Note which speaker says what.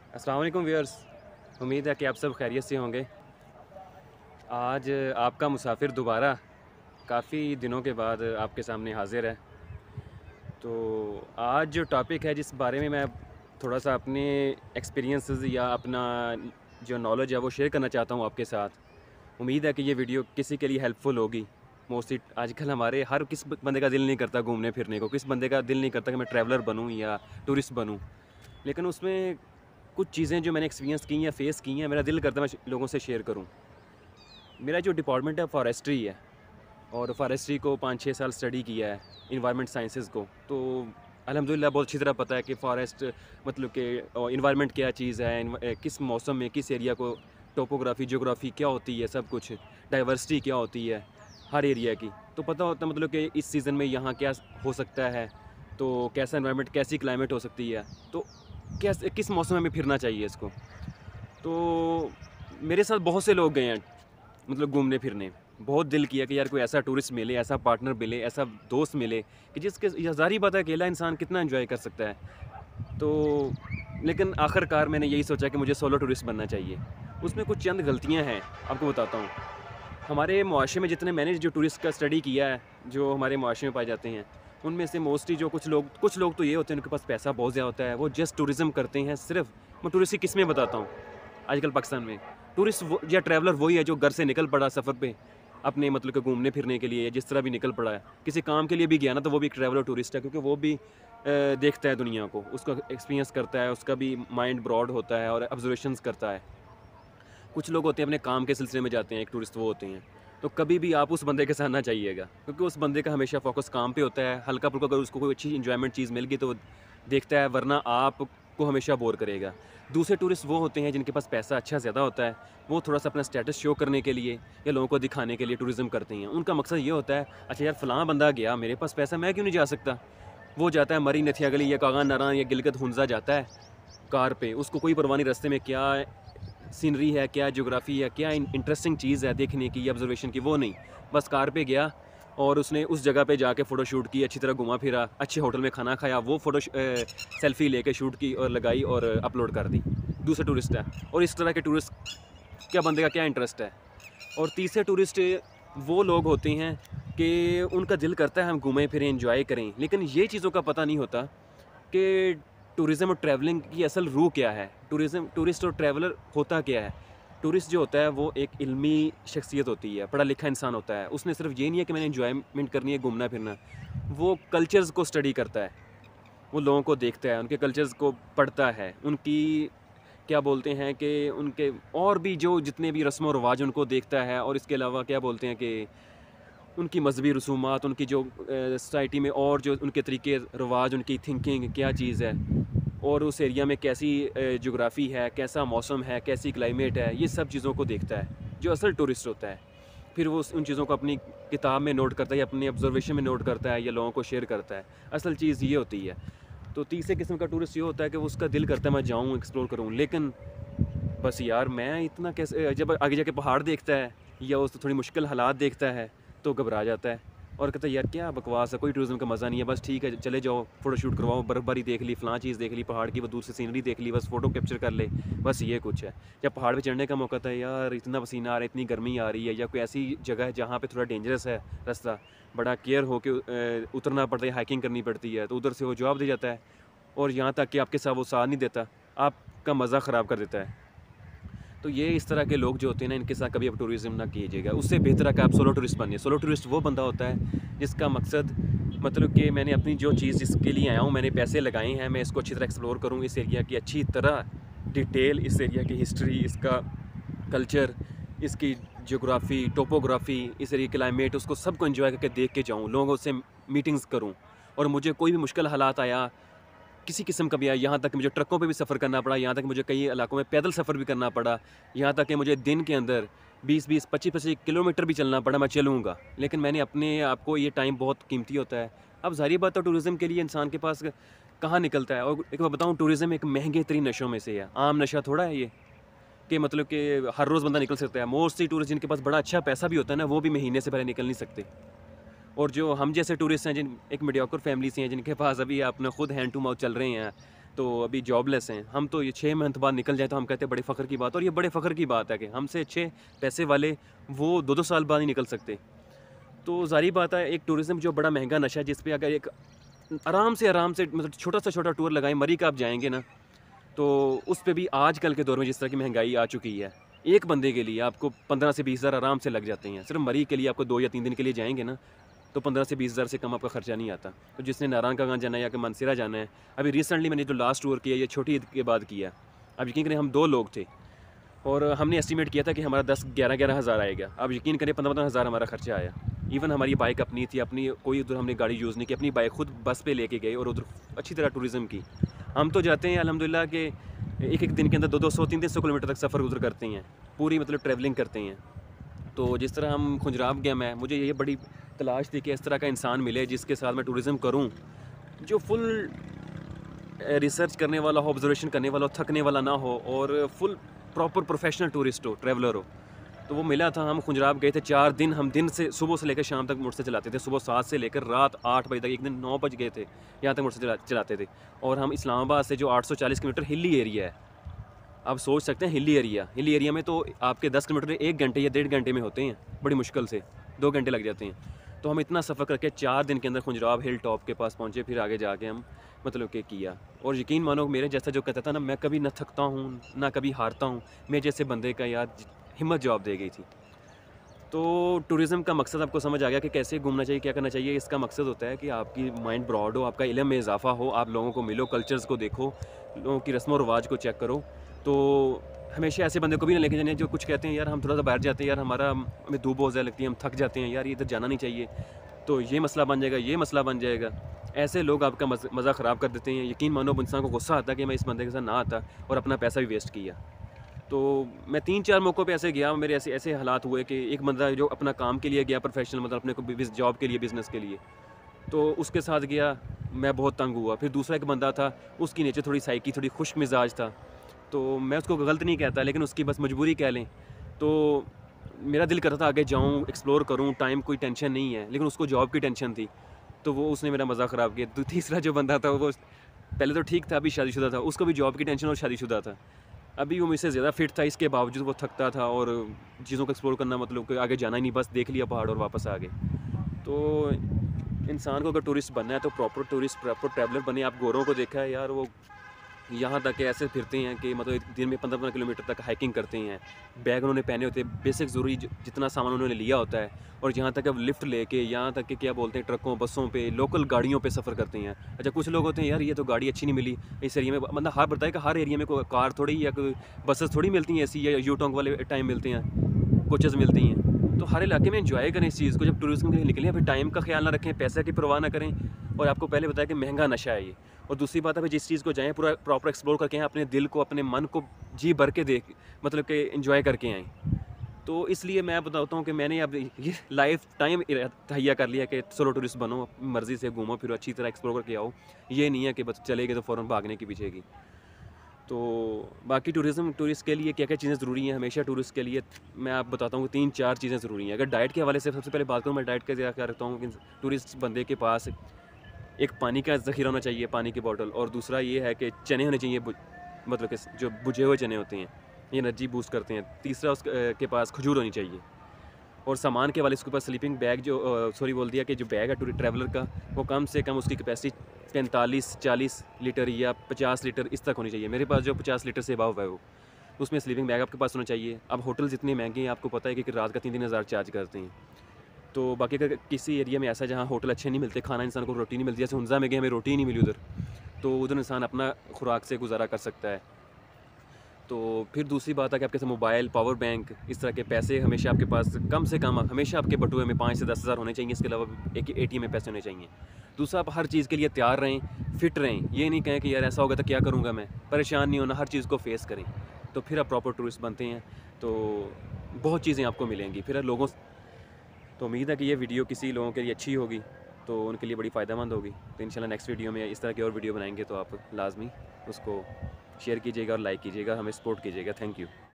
Speaker 1: अस्सलाम वालेकुम व्यूअर्स। उम्मीद है कि आप सब खैरियत से होंगे। आज आपका मुसाफिर दोबारा काफ़ी दिनों के बाद आपके सामने हाज़िर है। तो आज जो टॉपिक है जिस बारे में मैं थोड़ा सा अपने एक्सपीरियंसेस या अपना जो नॉलेज है वो शेयर करना चाहता हूँ आपके साथ। उम्मीद है कि ये वीडियो किसी के लिए हेल्पफुल होगी। मोस्टली आजकल हमारे हर किस बंदे का दिल नहीं करता घूमने फिरने को, किस बंदे का दिल नहीं करता कि मैं ट्रैवलर बनूँ या टूरिस्ट बनूँ। लेकिन उसमें कुछ चीज़ें जो मैंने एक्सपीरियंस की या फेस की हैं, मेरा दिल करता है मैं लोगों से शेयर करूं। मेरा जो डिपार्टमेंट है फॉरेस्ट्री है और फॉरेस्ट्री को 5-6 साल स्टडी किया है, इन्वायरमेंट साइंसेज़ को। तो अल्हम्दुलिल्लाह बहुत अच्छी तरह पता है कि फॉरेस्ट मतलब कि इन्वायरमेंट क्या चीज़ है, किस मौसम में किस एरिया को टोपोग्राफी ज्योग्राफी क्या होती है, सब कुछ डाइवर्सिटी क्या होती है हर एरिया की। तो पता होता है मतलब कि इस सीज़न में यहाँ क्या हो सकता है, तो कैसा इन्वायरमेंट कैसी क्लाइमेट हो सकती है, तो कैसे किस मौसम में हमें फिरना चाहिए इसको। तो मेरे साथ बहुत से लोग गए हैं मतलब घूमने फिरने। बहुत दिल किया कि यार कोई ऐसा टूरिस्ट मिले, ऐसा पार्टनर मिले, ऐसा दोस्त मिले कि जिसके ये ज़ाहिर बात है अकेला इंसान कितना एंजॉय कर सकता है। तो लेकिन आखिरकार मैंने यही सोचा कि मुझे सोलो टूरिस्ट बनना चाहिए। उसमें कुछ चंद गलतियाँ हैं, आपको बताता हूँ। हमारे मुआशरे में जितने मैंने जो टूरिस्ट का स्टडी किया है, जो हमारे मुआशरे में पाए जाते हैं, उनमें से मोस्टली जो कुछ लोग तो ये होते हैं उनके पास पैसा बहुत ज़्यादा होता है, वो जस्ट टूरिज़्म करते हैं सिर्फ़। मैं टूरिस्ट की किस्में बताता हूँ आजकल पाकिस्तान में। टूरिस्ट वो या ट्रैवलर वही है जो घर से निकल पड़ा सफ़र पे, अपने मतलब कि घूमने फिरने के लिए या जिस तरह भी निकल पड़ा है। किसी काम के लिए भी गया ना तो वो भी एक ट्रैवलर टूरिस्ट है, क्योंकि वो भी देखता है दुनिया को, उसका एक्सपीरियंस करता है, उसका भी माइंड ब्रॉड होता है और ऑब्जर्वेशंस करता है। कुछ लोग होते हैं अपने काम के सिलसिले में जाते हैं, एक टूरिस्ट वो होते हैं। तो कभी भी आप उस बंदे के साथ ना जाइएगा, क्योंकि उस बंदे का हमेशा फ़ोकस काम पे होता है। हल्का-फुल्का अगर उसको कोई अच्छी एन्जॉयमेंट चीज़ मिल गई तो वो देखता है, वरना आपको हमेशा बोर करेगा। दूसरे टूरिस्ट वो होते हैं जिनके पास पैसा अच्छा ज़्यादा होता है, वो थोड़ा-सा अपना स्टेटस शो करने के लिए या लोगों को दिखाने के लिए टूरिज़्म करते हैं। उनका मकसद ये होता है, अच्छा यार फ़लाँ बंदा गया, मेरे पास पैसा, मैं क्यों नहीं जा सकता? वो जाता है मरी नथिया गली या कागा नारा या गिलगित हुंज़ा जाता है कार पे, उसको कोई परवाह नहीं रास्ते में क्या सीनरी है, क्या ज्योग्राफी है, क्या इंटरेस्टिंग चीज़ है देखने की या ऑब्जर्वेशन की, वो नहीं। बस कार पे गया और उसने उस जगह पे जाके फ़ोटो शूट की, अच्छी तरह घूमा फिरा, अच्छे होटल में खाना खाया, वो सेल्फ़ी लेके शूट की और लगाई और अपलोड कर दी। दूसरा टूरिस्ट है। और इस तरह के टूरिस्ट क्या बंदे का क्या इंटरेस्ट है। और तीसरे टूरिस्ट वो लोग होते हैं कि उनका दिल करता है हम घूमें फिरें, एंजॉय करें, लेकिन ये चीज़ों का पता नहीं होता कि टूरिज़्म और ट्रैवलिंग की असल रूह क्या है। टूरिस्ट और ट्रैवलर होता क्या है। टूरिस्ट जो होता है वो एक इल्मी शख्सियत होती है, पढ़ा लिखा इंसान होता है। उसने सिर्फ ये नहीं है कि मैंने एंजॉयमेंट करनी है, घूमना फिरना। वो कल्चर्स को स्टडी करता है, वो लोगों को देखता है, उनके कल्चर्स को पढ़ता है, उनकी क्या बोलते हैं कि उनके और भी जो जितने भी रस्म व रिवाज उनको देखता है। और इसके अलावा क्या बोलते हैं कि उनकी मजहबी रसूमात, उनकी जो सोसाइटी में और जो उनके तरीके रिवाज, उनकी थिंकिंग क्या चीज़ है, और उस एरिया में कैसी ज्योग्राफी है, कैसा मौसम है, कैसी क्लाइमेट है, ये सब चीज़ों को देखता है जो असल टूरिस्ट होता है। फिर वो उन चीज़ों को अपनी किताब में नोट करता है या अपनी ऑब्जर्वेशन में नोट करता है या लोगों को शेयर करता है। असल चीज़ ये होती है। तो तीसरे किस्म का टूरिस्ट ये होता है कि वो उसका दिल करता है मैं जाऊँ, एक्सप्लोर करूँ, लेकिन बस यार मैं इतना कैसे, जब आगे जाके पहाड़ देखता है या उस थोड़ी मुश्किल हालात देखता है तो घबरा जाता है और कहता है यार क्या बकवास है, कोई टूरिज़्म का मज़ा नहीं है, बस ठीक है चले जाओ, फ़ोटो शूट करवाओ, बर्फ़बारी देख ली, फ़लाँ चीज़ देख ली, पहाड़ की वो दूर से सीनरी देख ली, बस फ़ोटो कैप्चर कर ले, बस ये कुछ है। जब पहाड़ पे चढ़ने का मौका था, यार इतना पसीना आ रहा है, इतनी गर्मी आ रही है, या कोई ऐसी जगह है जहाँ पे थोड़ा डेंजरस है रास्ता, बड़ा केयर होके उतरना पड़ता है, हाइकिंग करनी पड़ती है, तो उधर से वो जवाब दे जाता है और यहाँ तक कि आपके साथ वो साथ नहीं देता, आपका मज़ा ख़राब कर देता है। तो ये इस तरह के लोग जो होते हैं ना, इनके साथ कभी आप टूरिज़्म ना कीजिएगा। उससे बेहतर है कि आप सोलो टूरिस्ट बनिए। सोलो टूरिस्ट वो बंदा होता है जिसका मकसद मतलब कि मैंने अपनी जो चीज़ जिसके लिए आया हूँ, मैंने पैसे लगाए हैं, मैं इसको अच्छी तरह एक्सप्लोर करूँ, इस एरिया की अच्छी तरह डिटेल, इस एरिया की हिस्ट्री, इसका कल्चर, इसकी ज्योग्राफी, टोपोग्राफी, इस एरिया क्लाइमेट, उसको सबको एंजॉय करके देख के जाऊँ, लोगों से मीटिंग्स करूँ। और मुझे कोई भी मुश्किल हालात आया, किसी किस्म का भी आया, यहाँ तक कि मुझे ट्रकों पे भी सफ़र करना पड़ा, यहाँ तक मुझे कई इलाकों में पैदल सफ़र भी करना पड़ा, यहाँ तक कि मुझे दिन के अंदर 20-20, 25-25 किलोमीटर भी चलना पड़ा, मैं चलूँगा। लेकिन मैंने अपने आप को, ये टाइम बहुत कीमती होता है। अब ज़ाहिर बात है टूरिज़्म के लिए इंसान के पास कहाँ निकलता है। और एक बात बताऊँ, टूरिज़्म एक महंगे तरीन नशों में से है। आम नशा थोड़ा है ये कि मतलब कि हर रोज़ बंदा निकल सकता है। मोस्टली टूरिस्ट जिनके पास बड़ा अच्छा पैसा भी होता है ना, वो भी महीने से पहले निकल नहीं सकते। और जो हम जैसे टूरिस्ट हैं, जिन एक मीडियोकर फैमिली से हैं, जिनके पास अभी अपना खुद हैंड टू माउथ चल रहे हैं, तो अभी जॉबलेस हैं हम, तो ये 6 मंथ बाद निकल जाए तो हम कहते हैं बड़े फ़ख्र की बात। और ये बड़े फ़ख्र की बात है कि हमसे अच्छे पैसे वाले वो 2-2 साल बाद ही निकल सकते। तो ज़ाहिर बात है, एक टूरिज़्म जो बड़ा महंगा नशा है, जिस पे अगर एक आराम से मतलब छोटा से छोटा टूर लगाएं, मरी का आप जाएंगे ना, तो उस पे भी आजकल के दौर में जिस तरह की महंगाई आ चुकी है, एक बंदे के लिए आपको 15 से 20 हज़ार आराम से लग जाते हैं। सिर्फ मरी के लिए आपको 2 या 3 दिन के लिए जाएंगे ना, तो 15 से 20 हज़ार से कम आपका खर्चा नहीं आता। तो जिसने नारायण का जाना है या कि मानसेरा जाना है, अभी रिसेंटली मैंने जो लास्ट टूर किया, ये छोटी ईद के बाद किया। अब यकीन करें हम 2 लोग थे और हमने एस्टिमेट किया था कि हमारा 10-11 हज़ार आएगा। अब यकीन करें 15-15 हज़ार हमारा खर्चा आया। इवन हमारी बाइक अपनी थी, अपनी कोई उधर हमने गाड़ी यूज़ नहीं की, अपनी बाइक खुद बस पे लेके गए और उधर अच्छी तरह टूरिज़्म की। हम तो जाते हैं अल्हम्दुलिल्लाह कि एक दिन के अंदर 200, 300 किलोमीटर तक सफ़र उधर करते हैं, पूरी मतलब ट्रैवलिंग करते हैं। तो जिस तरह हम खुंजराब गया, मुझे ये बड़ी तलाश थी कि इस तरह का इंसान मिले जिसके साथ मैं टूरिज़्म करूँ, जो फुल रिसर्च करने वाला हो, ऑब्जर्वेशन करने वाला हो, थकने वाला ना हो और फुल प्रॉपर प्रोफेशनल टूरिस्ट हो, ट्रैवलर हो। तो वो मिला था। हम खुंजराब गए थे 4 दिन, हम दिन से सुबह से लेकर शाम तक मोटर चलाते थे, सुबह 7 से लेकर रात 8 बजे तक। एक दिन 9 बज गए थे, यहाँ तक मोटर चलाते थे। और हम इस्लामाबाद से जो 840 किलोमीटर हिली एरिया है, आप सोच सकते हैं हिली एरिया में तो आपके 10 किलोमीटर 1 घंटे या 1.5 घंटे में होते हैं, बड़ी मुश्किल से 2 घंटे लग जाते हैं। तो हम इतना सफ़र करके 4 दिन के अंदर खुंजराब हिल टॉप के पास पहुँचे, फिर आगे जाके हम मतलब कि किया। और यकीन मानो, मेरे जैसा जो कहता था ना, मैं कभी ना थकता हूँ ना कभी हारता हूँ, मेरे जैसे बंदे का यार हिम्मत जवाब दे गई थी। तो टूरिज़्म का मकसद आपको समझ आ गया कि कैसे घूमना चाहिए, क्या करना चाहिए। इसका मकसद होता है कि आपकी माइंड ब्रॉड हो, आपका इल्म में इजाफ़ा हो, आप लोगों को मिलो, कल्चर्स को देखो, लोगों की रस्म व रिवाज को चेक करो। तो हमेशा ऐसे बंदे को भी ना लेके जाने जो कुछ कहते हैं, यार हम थोड़ा सा बाहर जाते हैं, यार हमें धूप बहुत ज़्यादा लगती है, हम थक जाते हैं, यार ये इधर जाना नहीं चाहिए, तो ये मसला बन जाएगा, ये मसला बन जाएगा। ऐसे लोग आपका मज़ा ख़राब कर देते हैं। यकीन मानो, इंसान को गुस्सा आता है कि मैं इस बंदे के साथ ना आता और अपना पैसा भी वेस्ट किया। तो मैं 3-4 मौक़ों पे ऐसे गया, मेरे ऐसे ऐसे हालात हुए कि एक बंदा जो अपना काम के लिए गया, प्रोफेशनल मतलब अपने को जॉब के लिए, बिज़नेस के लिए, तो उसके साथ गया, मैं बहुत तंग हुआ। फिर दूसरा एक बंदा था, उसकी नेचर थोड़ी साइकी, थोड़ी खुश मिजाज था, तो मैं उसको गलत नहीं कहता, लेकिन उसकी बस मजबूरी कह लें। तो मेरा दिल करता था आगे जाऊँ, एक्सप्लोर करूँ, टाइम कोई टेंशन नहीं है, लेकिन उसको जॉब की टेंशन थी, तो वो उसने मेरा मज़ा ख़राब किया। तीसरा जो बंदा था, वो पहले तो ठीक था, अभी शादीशुदा था, उसको भी जॉब की टेंशन और शादीशुदा था। अभी वो मुझसे ज़्यादा फिट था, इसके बावजूद वो थकता था और चीज़ों को एक्सप्लोर करना मतलब कि आगे जाना ही नहीं, बस देख लिया पहाड़ और वापस आ गए। तो इंसान को अगर टूरिस्ट बनना है तो प्रॉपर टूरिस्ट, प्रॉपर ट्रैवलर बने। आप गोरों को देखा है यार, वो यहाँ तक के ऐसे फिरते हैं कि मतलब एक दिन में 15-15 किलोमीटर तक हाइकिंग करते हैं। बैग उन्होंने पहने होते हैं, बेसिक ज़रूरी जितना सामान उन्होंने लिया होता है, और यहाँ तक अब लिफ्ट लेके, यहाँ तक कि क्या बोलते हैं, ट्रकों, बसों पे, लोकल गाड़ियों पे सफ़र करते हैं। अच्छा, कुछ लोग होते हैं, यार ये तो गाड़ी अच्छी नहीं मिली इस एरिया में, मतलब हर बताए कि हर एरिया में कोई कार थोड़ी या कोई बसेस थोड़ी मिलती हैं ऐसी, या यू-टर्न वाले टाइम मिलते हैं, कोचेज़ मिलती हैं। तो हर इलाके में एंजॉय करें इस चीज़ को। जब टूरिज़्म के लिए निकलें, फिर टाइम का ख्याल ना रखें, पैसे की परवाह ना करें। और आपको पहले बताया कि महंगा नशा है ये। और दूसरी बात है, फिर जिस चीज़ को जाएँ पूरा प्रॉपर एक्सप्लोर करके आएँ, अपने दिल को, अपने मन को जी भर के देख मतलब कि एंजॉय करके आएँ। तो इसलिए मैं बताता हूँ कि मैंने अब ये लाइफ टाइम तहैया कर लिया कि सोलो टूरिस्ट बनो, मर्ज़ी से घूमो फिरो, अच्छी तरह एक्सप्लोर करके आओ। ये नहीं है कि बस चले गए तो फ़ौरन भागने के पीछे की। तो बाकी टूरिस्ट के लिए क्या-क्या चीज़ें ज़रूरी हैं, हमेशा टूरिस्ट के लिए मैं आप बताता हूँ कि 3-4 चीज़ें ज़रूरी हैं। अगर डाइट के हवाले से सबसे पहले बात करूँ, मैं डाइट का क्या रखता हूँ कि टूरिस्ट बंदे के पास एक पानी का ज़ख़ीरा होना चाहिए, पानी की बॉटल, और दूसरा ये है कि चने होने चाहिए, मतलब कि जो भुजे हुए चने होते हैं, ये एनर्जी बूस्ट करते हैं। तीसरा के पास खजूर होनी चाहिए। और सामान के वाले उसके पास स्लीपिंग बैग बोल दिया कि जो बैग है ट्रैवलर का, वो कम से कम उसकी कैपेसिटी 45-40 लीटर या 50 लीटर इस तक होनी चाहिए। मेरे पास जो 50 लीटर से अबव है वो, उसमें स्लीपिंग बैग आपके पास होना चाहिए। अब होटल्स इतने महंगे हैं, आपको पता है कि रात का 3-3 हज़ार चार्ज करते हैं। तो बाकी अगर किसी एरिया में ऐसा जहाँ होटल अच्छे नहीं मिलते, खाना इंसान को रोटी नहीं मिलती, जैसे हुंज़ा में गए हमें रोटी ही नहीं मिली उधर, तो उधर इंसान अपना खुराक से गुजारा कर सकता है। तो फिर दूसरी बात है कि आपके पास मोबाइल, पावर बैंक, इस तरह के पैसे हमेशा आपके पास कम से कम हमेशा आपके बटुए में 5 से 10 हज़ार होने चाहिए। इसके अलावा एक एटीएम में पैसे होने चाहिए। दूसरा, आप हर चीज़ के लिए तैयार रहें, फिट रहें। ये नहीं कहें कि यार ऐसा होगा तो क्या करूँगा मैं, परेशान नहीं होना, हर चीज़ को फेस करें, तो फिर आप प्रॉपर टूरिस्ट बनते हैं। तो बहुत चीज़ें आपको मिलेंगी फिर लोगों। तो उम्मीद है कि ये वीडियो किसी लोगों के लिए अच्छी होगी, तो उनके लिए बड़ी फ़ायदेमंद होगी। तो इंशाल्लाह नेक्स्ट वीडियो में इस तरह की और वीडियो बनाएंगे, तो आप लाजमी उसको शेयर कीजिएगा और लाइक कीजिएगा, हमें सपोर्ट कीजिएगा। Thank you.